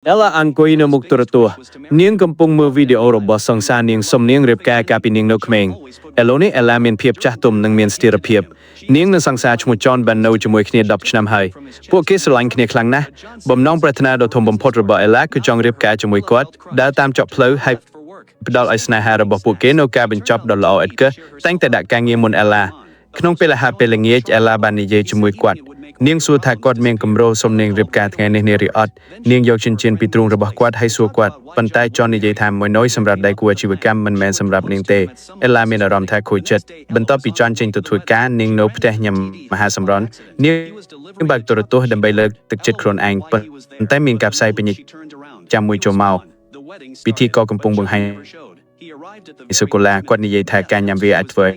Ella angkoi na mukturtua. Niang kampung mo video robos sang sa niang somniang ripka kapining no kmeng. Eloni ella min piep chahtum nang min stira piep. Niang na sang sa chmu John ban no chmoy khnia dap chnam hai. Po kes lang khnia khlang na. Bom nong pratna do thom bom pot roba ella ku jong ripka chmoy kwat. Da tam chop flow hai ផ្ដល់ឲ្យស្នេហារបស់ពួកគេនៅការបញ្ចប់ដ៏ល្អឥតខ្ចោះតែងតែដាក់ការងារមុនអេឡាក្នុងពេលអាហារពេលល្ងាចអេឡាបាននិយាយជាមួយគាត់នាងសួរថាគាត់មានកម្រោសុំនាងរៀបការថ្ងៃនេះនារីអត់នាងយកចិញ្ចៀនពីទ្រូងរបស់គាត់ហើយសួរគាត់ប៉ុន្តែចននិយាយថាមួយណយសម្រាប់ដៃគូអាជីវកម្មមិនមែនសម្រាប់នាងទេអេឡាមានអារម្មណ៍ថាខូចចិត្តបន្ទាប់ពីចនចេញទៅធ្វើការនាងនៅផ្ទះញ៉ាំមហាសម្រន់នាងបើកទូរទស្សន៍ដើម្បីលើកទឹកចិត្តខ្លួនឯងប៉ុន្តែមានការផ្សាយពាណិជ្ជកម្មមួយចូលមកពិធីក៏កំពុងបង្ហាញសូកូឡាគាត់និយាយថាការញ៉ាំវាអាចធ្វើ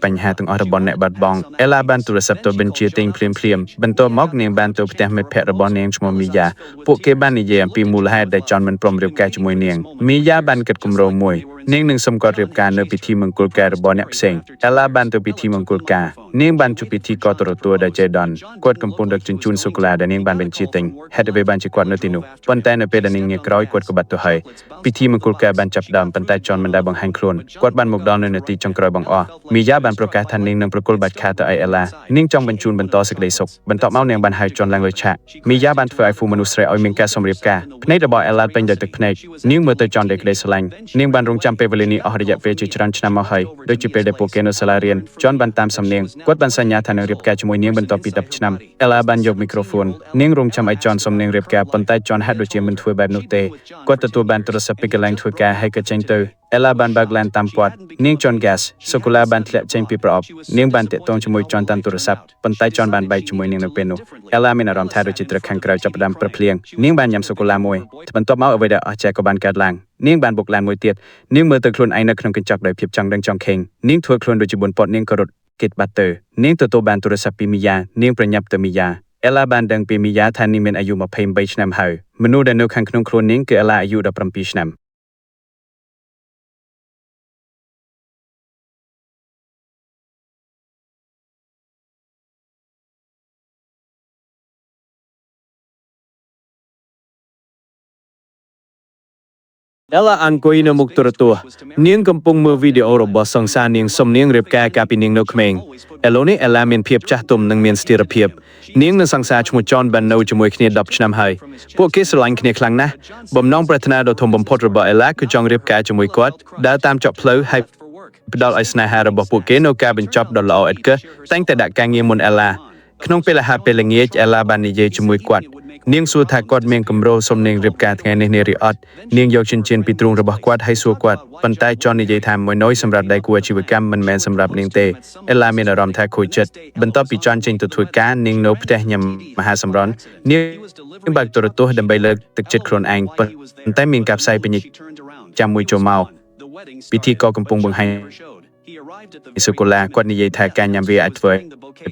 បញ្ហាទាំងអស់របស់អ្នកបាត់បង់អេឡាបានទូរស័ព្ទទៅបញ្ជាទិញភ្លាមបន្ទាប់មកនាងបានទៅផ្ទះមិត្តភក្តិរបស់នាងឈ្មោះមីយ៉ាពួកគេបាននិយាយអំពីមូលហេតុដែលចនមិនព្រមរៀបការជាមួយនាងមីយ៉ាបានគិតគម្រោងមួយនាងនឹងសុំគាត់រៀបការនៅពិធីមង្គលការរបស់អ្នកផ្សេងអេឡាបានទៅពិធីមង្គលការនាងបានជួបពិធីកតរទួដែលជេដនគាត់កំពុងដឹកជញ្ជូនសូកូឡាដែលនាងបានបញ្ជាទិញហេតុអ្វីបានជាគាត់នៅទីនោះប៉ុន្តែនៅពេលដែលនាងងាកក្រោយគាត់ក៏បាត់ទៅហើយពិធីមង្គលការបានចាប់ផ្ដើមប៉ុន្តែចនមិនដែលបង្ហាញខ្លួនគាត់បានមកដល់នៅនាទីចុងក្រោយបង្អស់មីយ៉ាបានប្រកាសថានាងនឹងប្រគល់បាច់ខាតទៅឲ្យអេឡានាងចង់បញ្ជូនបន្តសេចក្តីសុខបន្ទាប់មកនាងបានហៅចនឡើងលើឆាកមីយ៉ាបានធ្វើឲ្យហ្វូមនុស្សស្រីឲ្យមានការសម្រៀបការភ្នែករបស់អេឡាពេញដោយទឹកភ្នែកនាងមើលទៅចនដោយក្តីស្រឡាញ់នាងបានរងចាំពេលវេលានេះអស់រយៈពេលជាច្រើនឆ្នាំមកហើយដូចជាពេលដែលពួកគេនៅសាលារៀនចនបានតាមសំនៀងគាត់បានសន្យាថានឹងរៀបការជាមួយនាងបន្ទាប់ពី10ឆ្នាំអេឡាបានយកមីក្រូហ្វូននាងរងចាំឲ្យចនសំនៀងរៀបការប៉ុន្តែចនហាក់ដូចជាមិនធ្វើបែបនោះទេគាត់ទទួលបានទូរស័ព្ទពីកន្លែងធ្វើការហើយក៏ចេញទៅអេឡាបានបើកឡានតាមគាត់នាងចនហ្គាសសូកូឡាបានធ្លាក់ចេញពីប្រអប់នាងបានតាក់ទងជាមួយចនតាមទូរស័ព្ទប៉ុន្តែចនបានបែកជាមួយនាងនៅពេលនោះអេឡាមានអារម្មណ៍ថាដូចជាត្រូវខាងក្រៅចាប់ផ្ដើមប្រភ្លៀងនាងបានញ៉ាំសូកូឡាមួយបន្ទាប់មកអ្វីដែលអស្ចារ្យក៏បានកើតឡើងនាងបានបុកឡានមួយទៀតនាងមើលទៅខ្លួនឯងនៅក្នុងកញ្ចក់ដោយភាពចង់ដឹងចង់ខេងនាងធ្វើខ្លួនដូចជាបុនពតនាងក៏រត់គេតបាត់ទៅនាងទទួលបានទូរស័ព្ទពីមីយ៉ានាងប្រញាប់ទៅមីយ៉ាអេឡាបានដឹងពីមីយ៉ាថានាងមានអាយុ23ឆ្នាំហើយមនុស្សដែលនៅខាងក្នុងខ្លួននាងគឺអេឡាអាយុ17ឆ្នាំElla angkoi na mukturtua. Niang kampung mo video robos sang sa niang som niang ripka kapi niang no kmeng. Eloni ella min piep chahtum nang min stira piep. Niang na sang sa chmu John ban no chmoy khnia dap chnam hai.ពួកគេស្រឡាញ់គ្នាខ្លាំងណាស់បំណងប្រាថ្នាដ៏ធំបំផុតរបស់អេឡាគឺចង់រៀបការជាមួយគាត់ដើរតាមចប់ផ្លូវហើយផ្ដល់ឲ្យស្នេហារបស់ពួកគេនៅការបញ្ចប់ដ៏ល្អឥតខ្ចោះតែងតែដាក់ការងារមុនអេឡាក្នុងពេលអាហារពេលល្ងាចអេឡាបាននិយាយជាមួយគាត់នាងសួរថាគាត់មានកម្រោសុំនាងរៀបការថ្ងៃនេះនារីអត់នាងយកចិញ្ចៀនពីទ្រូងរបស់គាត់ហើយសួរគាត់ប៉ុន្តែចននិយាយថាមួយណយសម្រាប់ដៃគូអាជីវកម្មមិនមែនសម្រាប់នាងទេអេឡាមានអារម្មណ៍ថាខូចចិត្តបន្ទាប់ពីចនចេញទៅធ្វើការនាងនៅផ្ទះញ៉ាំមហាសម្រន់នាងបើកទូរទស្សន៍ដើម្បីលើកទឹកចិត្តខ្លួនឯងប៉ុន្តែមានការផ្សាយពាណិជ្ជកម្មមួយចូលមកពិធីក៏កំពុងបង្ហាញសូកូឡាគាត់និយាយថាការញ៉ាំវាអាចធ្វើ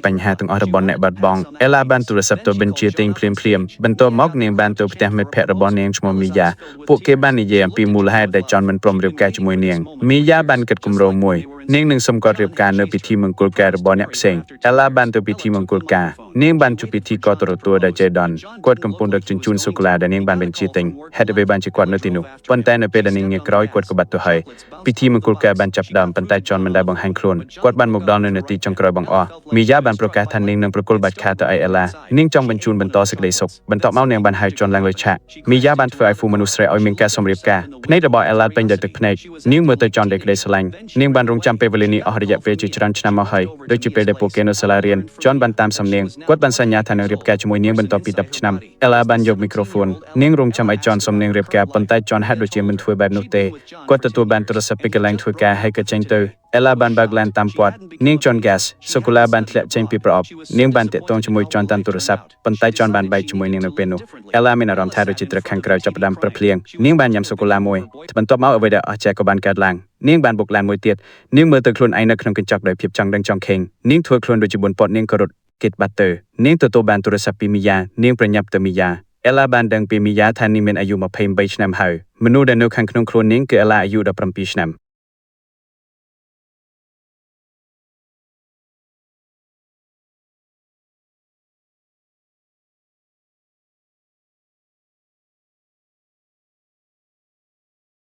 បញ្ហាទាំងអស់របស់អ្នកបាត់បង់អេឡាបានទូរស័ព្ទទៅបញ្ជាទិញភ្លាមបន្ទាប់មកនាងបានទៅផ្ទះមិត្តភក្តិរបស់នាងឈ្មោះមីយ៉ាពួកគេបាននិយាយអំពីមូលហេតុដែលចនមិនព្រមរៀបការជាមួយនាងមីយ៉ាបានគិតគម្រោងមួយនាងនឹងសុំគាត់រៀបការនៅពិធីមង្គលការរបស់អ្នកផ្សេងអេឡាបានទៅពិធីមង្គលការនាងបានជួបពិធីកតរទួដែលជេដនគាត់កំពុងដឹកជញ្ជូនសូកូឡាដែលនាងបានបញ្ជាទិញហេតុអ្វីបានជាគាត់នៅទីនោះប៉ុន្តែនៅពេលដែលនាងងាកក្រោយគាត់ក៏បាត់ទៅហើយពិធីមង្គលការបានចាប់ផ្ដើមប៉ុន្តែចនមិនដែលបង្ហាញខ្លួនគាត់បានមកដល់នៅនាទីចុងក្រោយបង្អស់មីយ៉ាបានប្រកាសថានាងនឹងប្រគល់បាច់ខាតទៅឲ្យអេឡានាងចង់បញ្ជូនបន្តសេចក្តីសុខបន្ទាប់មកនាងបានហៅចនឡើងលើឆាកមីយ៉ាបានធ្វើឲ្យហ្វូមនុស្សស្រីឲ្យមានការសម្រៀបការភ្នែករបស់អេឡាពេញដោយទឹកភ្នែកនាងមើលទៅចនដោយក្តីស្រឡាញ់នាងបានរងចាំពេលវេលានេះអស់រយៈពេលជាច្រើនឆ្នាំមកហើយដូចជាពេលដែលពួកគេនៅសាលារៀនចនបានតាមសំនៀងគាត់បានសន្យាថានឹងរៀបការជាមួយនាងបន្ទាប់ពី10ឆ្នាំអេឡាបានយកមីក្រូហ្វូននាងរងចាំឲ្យចនសំនៀងរៀបការប៉ុន្តែចនហាក់ដូចជាមិនធ្វើបែបនោះទេគាត់ទទួលបានទូរស័ព្ទពីកន្លែងធ្វើការហើយក៏ចេញទៅអេឡាបានបើកឡានតាមគាត់នាងចនហ្គាសសូកូឡាបានធ្លាក់ចេញពីប្រអប់នាងបានតាក់ទងជាមួយចនតាមទូរស័ព្ទប៉ុន្តែចនបានបែកជាមួយនាងនៅពេលនោះអេឡាមានអារម្មណ៍ថាដូចជាត្រូវខាងក្រៅចាប់ផ្ដើមប្រភ្លៀងនាងបានញ៉ាំសូកូឡាមួយបន្ទាប់មកអ្វីដែលអស្ចារ្យក៏បានកើតឡើងនាងបានបុកឡានមួយទៀតនាងមើលទៅខ្លួនឯងនៅក្នុងកញ្ចក់ដោយភាពចង់ដឹងចង់ខេងនាងធ្វើខ្លួនដូចជាបុនពតនាងក៏រត់គេតបាត់ទៅនាងទទួលបានទូរស័ព្ទពីមីយ៉ានាងប្រញាប់ទៅមីយ៉ាអេឡាបានដឹងពីមីយ៉ាថានាងមានអាយុ23ឆ្នាំហើយមនុស្សដែលនៅខាងក្នុងខ្លួននាងគឺអេឡាអាយុ17ឆ្នាំ